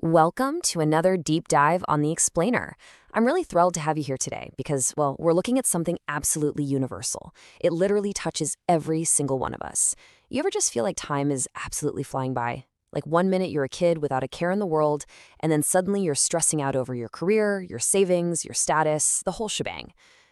Welcome to another deep dive on the Explainer. I'm really thrilled to have you here today because, well, we're looking at something absolutely universal. It literally touches every single one of us. You ever just feel like time is absolutely flying by? Like 1 minute you're a kid without a care in the world, and then suddenly you're stressing out over your career, your savings, your status, the whole shebang.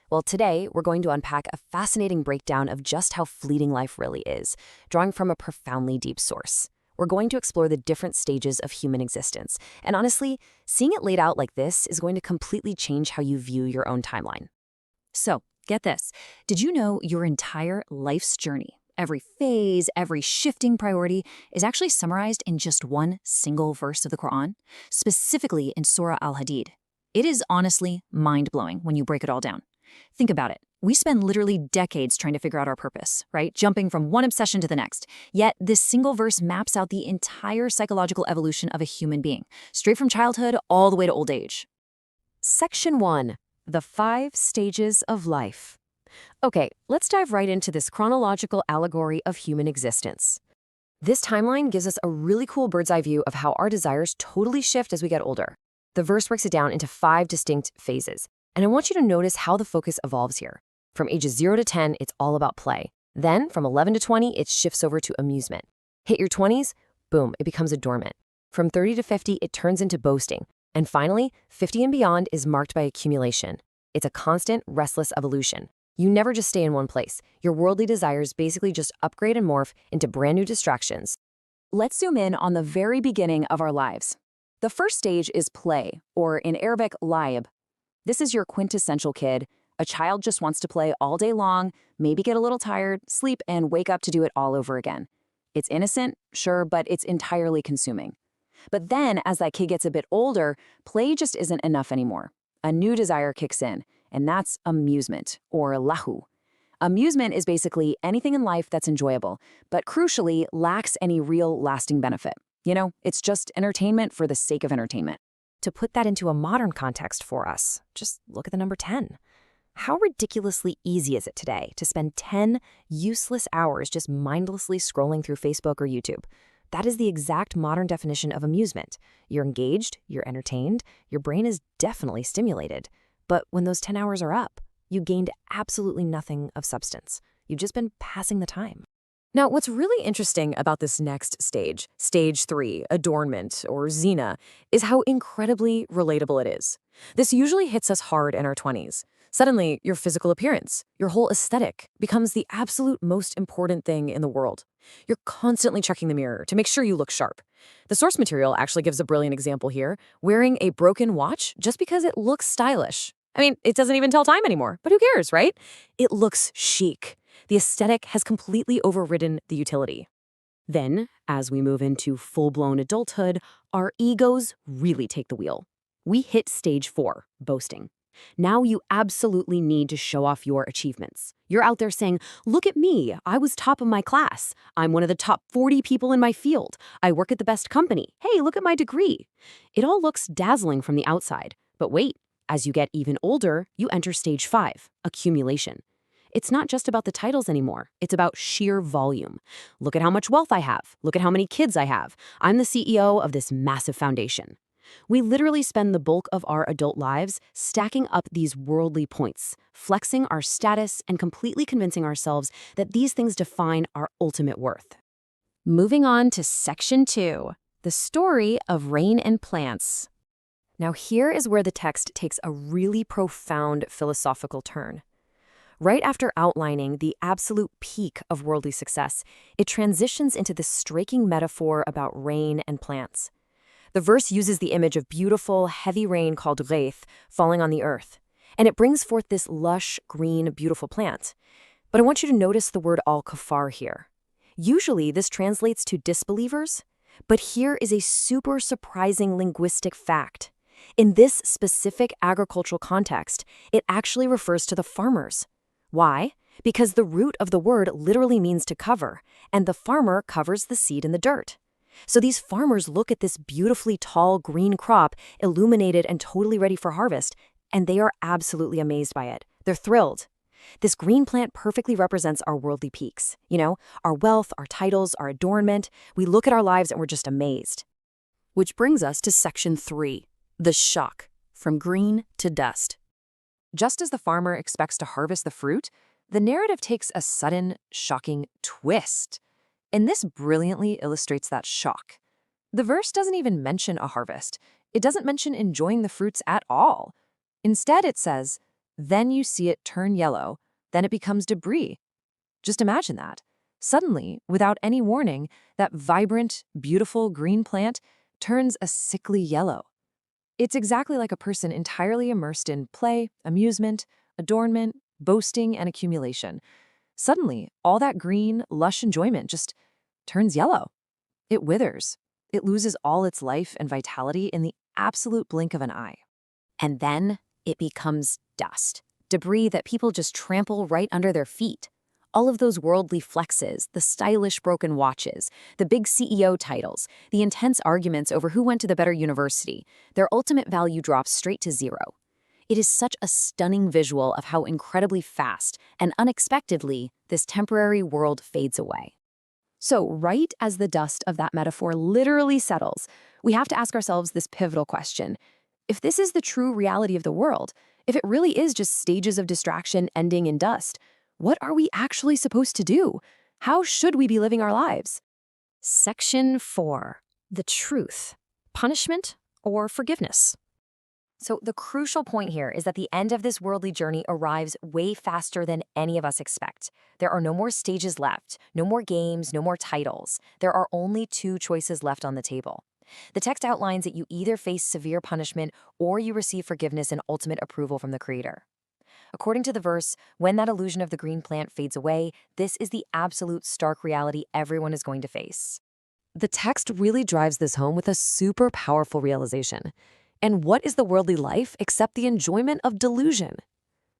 Well, today we're going to unpack a fascinating breakdown of just how fleeting life really is, drawing from a profoundly deep source. We're going to explore the different stages of human existence. And honestly, seeing it laid out like this is going to completely change how you view your own timeline. So, get this. Did you know your entire life's journey, every phase, every shifting priority, is actually summarized in just one single verse of the Quran, specifically in Surah Al-Hadid? It is honestly mind-blowing when you break it all down. Think about it. We spend literally decades trying to figure out our purpose, right? Jumping from one obsession to the next. Yet this single verse maps out the entire psychological evolution of a human being, straight from childhood all the way to old age. Section 1. The 5 Stages of Life. Okay, let's dive right into this chronological allegory of human existence. This timeline gives us a really cool bird's eye view of how our desires totally shift as we get older. The verse breaks it down into 5 distinct phases, and I want you to notice how the focus evolves here. From ages 0 to 10, it's all about play. Then, from 11 to 20, it shifts over to amusement. Hit your 20s, boom, it becomes adornment. From 30 to 50, it turns into boasting. And finally, 50 and beyond is marked by accumulation. It's a constant, restless evolution. You never just stay in one place. Your worldly desires basically just upgrade and morph into brand new distractions. Let's zoom in on the very beginning of our lives. The first stage is play, or in Arabic, laib. This is your quintessential kid. A child just wants to play all day long, maybe get a little tired, sleep, and wake up to do it all over again. It's innocent, sure, but it's entirely consuming. But then, as that kid gets a bit older, play just isn't enough anymore. A new desire kicks in, and that's amusement, or lahu. Amusement is basically anything in life that's enjoyable, but crucially lacks any real lasting benefit. You know, it's just entertainment for the sake of entertainment. To put that into a modern context for us, just look at the number 10. How ridiculously easy is it today to spend 10 useless hours just mindlessly scrolling through Facebook or YouTube? That is the exact modern definition of amusement. You're engaged, you're entertained, your brain is definitely stimulated. But when those 10 hours are up, you gained absolutely nothing of substance. You've just been passing the time. Now, what's really interesting about this next stage, stage 3, adornment, or zina, is how incredibly relatable it is. This usually hits us hard in our 20s. Suddenly, your physical appearance, your whole aesthetic, becomes the absolute most important thing in the world. You're constantly checking the mirror to make sure you look sharp. The source material actually gives a brilliant example here, wearing a broken watch just because it looks stylish. I mean, it doesn't even tell time anymore, but who cares, right? It looks chic. The aesthetic has completely overridden the utility. Then, as we move into full-blown adulthood, our egos really take the wheel. We hit stage 4, boasting. Now you absolutely need to show off your achievements. You're out there saying, look at me, I was top of my class. I'm one of the top 40 people in my field. I work at the best company. Hey, look at my degree. It all looks dazzling from the outside. But wait, as you get even older, you enter stage 5, accumulation. It's not just about the titles anymore. It's about sheer volume. Look at how much wealth I have. Look at how many kids I have. I'm the CEO of this massive foundation. We literally spend the bulk of our adult lives stacking up these worldly points, flexing our status and completely convincing ourselves that these things define our ultimate worth. Moving on to section 2, the story of rain and plants. Now here is where the text takes a really profound philosophical turn. Right after outlining the absolute peak of worldly success, it transitions into this striking metaphor about rain and plants. The verse uses the image of beautiful, heavy rain called ghaith falling on the earth, and it brings forth this lush, green, beautiful plant. But I want you to notice the word al-kafar here. Usually this translates to disbelievers, but here is a super surprising linguistic fact. In this specific agricultural context, it actually refers to the farmers. Why? Because the root of the word literally means to cover, and the farmer covers the seed in the dirt. So these farmers look at this beautifully tall green crop, illuminated and totally ready for harvest, and they are absolutely amazed by it. They're thrilled. This green plant perfectly represents our worldly peaks. You know, our wealth, our titles, our adornment. We look at our lives and we're just amazed. Which brings us to section 3, the shock, from green to dust. Just as the farmer expects to harvest the fruit, the narrative takes a sudden, shocking twist. And this brilliantly illustrates that shock. The verse doesn't even mention a harvest. It doesn't mention enjoying the fruits at all. Instead, it says, "Then you see it turn yellow, then it becomes debris." Just imagine that. Suddenly, without any warning, that vibrant, beautiful green plant turns a sickly yellow. It's exactly like a person entirely immersed in play, amusement, adornment, boasting, and accumulation. Suddenly, all that green, lush enjoyment just turns yellow. It withers. It loses all its life and vitality in the absolute blink of an eye. And then it becomes dust, debris that people just trample right under their feet. All of those worldly flexes, the stylish broken watches, the big CEO titles, the intense arguments over who went to the better university, their ultimate value drops straight to zero. It is such a stunning visual of how incredibly fast and unexpectedly this temporary world fades away. So, right as the dust of that metaphor literally settles, we have to ask ourselves this pivotal question. If this is the true reality of the world, if it really is just stages of distraction ending in dust, what are we actually supposed to do? How should we be living our lives? Section 4. The truth. Punishment or forgiveness? So the crucial point here is that the end of this worldly journey arrives way faster than any of us expect. There are no more stages left, no more games, no more titles. There are only 2 choices left on the table. The text outlines that you either face severe punishment or you receive forgiveness and ultimate approval from the Creator. According to the verse, when that illusion of the green plant fades away, this is the absolute stark reality everyone is going to face. The text really drives this home with a super powerful realization. And what is the worldly life except the enjoyment of delusion?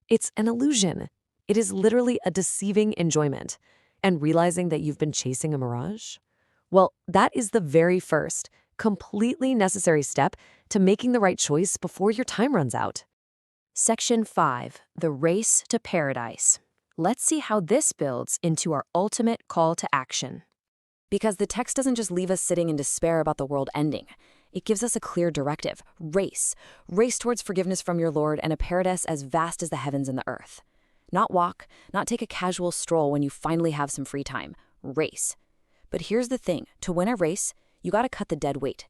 It's an illusion. It is literally a deceiving enjoyment. And realizing that you've been chasing a mirage? Well, that is the very first, completely necessary step to making the right choice before your time runs out. Section 5, the race to paradise. Let's see how this builds into our ultimate call to action. Because the text doesn't just leave us sitting in despair about the world ending. It gives us a clear directive. Race. Race towards forgiveness from your Lord and a paradise as vast as the heavens and the earth. Not walk, not take a casual stroll when you finally have some free time. Race. But here's the thing. To win a race, you gotta cut the dead weight.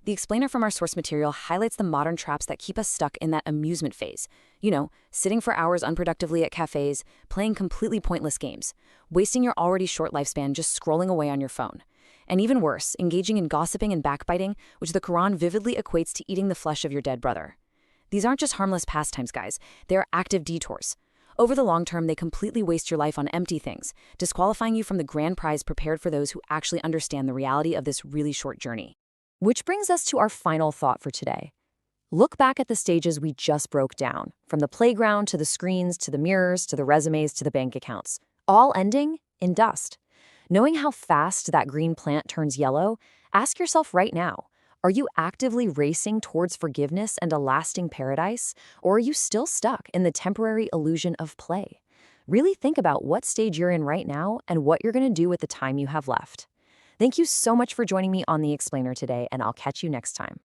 The explainer from our source material highlights the modern traps that keep us stuck in that amusement phase. You know, sitting for hours unproductively at cafes, playing completely pointless games, wasting your already short lifespan just scrolling away on your phone. And even worse, engaging in gossiping and backbiting, which the Quran vividly equates to eating the flesh of your dead brother. These aren't just harmless pastimes, guys. They are active detours. Over the long term, they completely waste your life on empty things, disqualifying you from the grand prize prepared for those who actually understand the reality of this really short journey. Which brings us to our final thought for today. Look back at the stages we just broke down, from the playground to the screens to the mirrors to the resumes to the bank accounts, all ending in dust. Knowing how fast that green plant turns yellow, ask yourself right now, are you actively racing towards forgiveness and a lasting paradise, or are you still stuck in the temporary illusion of play? Really think about what stage you're in right now and what you're going to do with the time you have left. Thank you so much for joining me on The Explainer today, and I'll catch you next time.